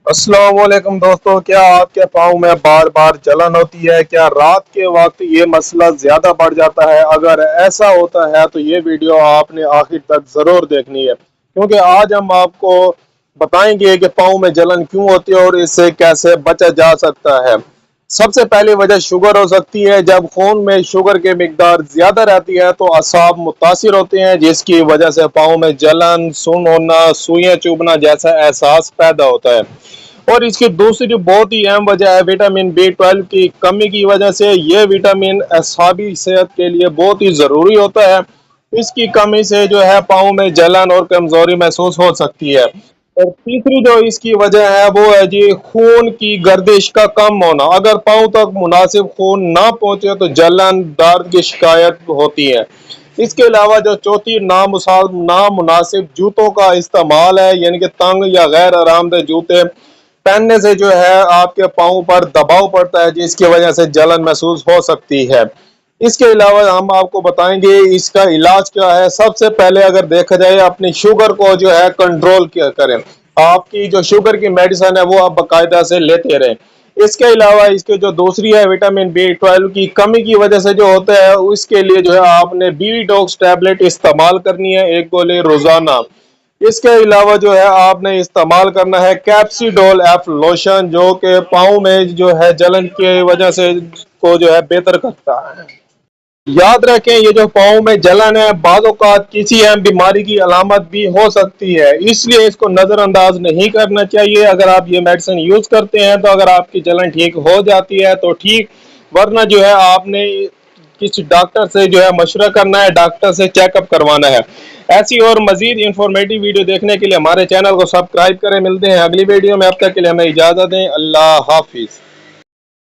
السلام علیکم دوستو، کیا آپ کے پاؤں میں بار بار جلن ہوتی ہے؟ کیا رات کے وقت یہ مسئلہ زیادہ بڑھ جاتا ہے؟ اگر ایسا ہوتا ہے تو یہ ویڈیو آپ نے آخر تک ضرور دیکھنی ہے، کیونکہ آج ہم آپ کو بتائیں گے کہ پاؤں میں جلن کیوں ہوتی ہے اور اس سے کیسے بچا جا سکتا ہے۔ سب سے پہلی وجہ شوگر ہو سکتی ہے۔ جب خون میں شوگر کی مقدار زیادہ رہتی ہے تو اعصاب متاثر ہوتے ہیں، جس کی وجہ سے پاؤں میں جلن، سن ہونا، سوئیاں چبھنا جیسا احساس پیدا ہوتا ہے۔ اور اس کی دوسری بہت ہی اہم وجہ ہے وٹامن B12 کی کمی کی وجہ سے۔ یہ وٹامن اعصابی صحت کے لیے بہت ہی ضروری ہوتا ہے۔ اس کی کمی سے جو ہے پاؤں میں جلن اور کمزوری محسوس ہو سکتی ہے۔ اور تیسری جو اس کی وجہ ہے وہ ہے خون کی گردش کا کم ہونا۔ اگر پاؤں تک مناسب خون نہ پہنچے تو جلن، درد کی شکایت ہوتی ہے۔ اس کے علاوہ جو چوتھی نامناسب جوتوں کا استعمال ہے، یعنی کہ تنگ یا غیر آرام دہ جوتے پہننے سے جو ہے آپ کے پاؤں پر دباؤ پڑتا ہے، جس کی وجہ سے جلن محسوس ہو سکتی ہے۔ اس کے علاوہ ہم آپ کو بتائیں گے اس کا علاج کیا ہے۔ سب سے پہلے اگر دیکھا جائے اپنی شوگر کو جو ہے کنٹرول کریں۔ آپ کی جو شوگر کی میڈیسن ہے وہ آپ باقاعدہ سے لیتے رہیں۔ اس کے علاوہ اس کے جو دوسری ہے وٹامن B12 کی کمی کی وجہ سے جو ہوتا ہے، اس کے لیے جو ہے آپ نے B-Detox ٹیبلٹ استعمال کرنی ہے، ایک گولی روزانہ۔ اس کے علاوہ جو ہے آپ نے استعمال کرنا ہے کیپسیڈول ایف لوشن، جو کہ پاؤں میں جو ہے جلن کی وجہ سے کو جو ہے بہتر کرتا ہے۔ یاد رکھیں یہ جو پاؤں میں جلن ہے بعض اوقات کسی اہم بیماری کی علامت بھی ہو سکتی ہے، اس لیے اس کو نظر انداز نہیں کرنا چاہیے۔ اگر آپ یہ میڈیسن یوز کرتے ہیں تو اگر آپ کی جلن ٹھیک ہو جاتی ہے تو ٹھیک، ورنہ جو ہے آپ نے کسی ڈاکٹر سے جو ہے مشورہ کرنا ہے، ڈاکٹر سے چیک اپ کروانا ہے۔ ایسی اور مزید انفارمیٹیو ویڈیو دیکھنے کے لیے ہمارے چینل کو سبسکرائب کریں۔ ملتے ہیں اگلی ویڈیو میں، اب تک کے لیے ہمیں اجازت دیں۔ اللہ حافظ۔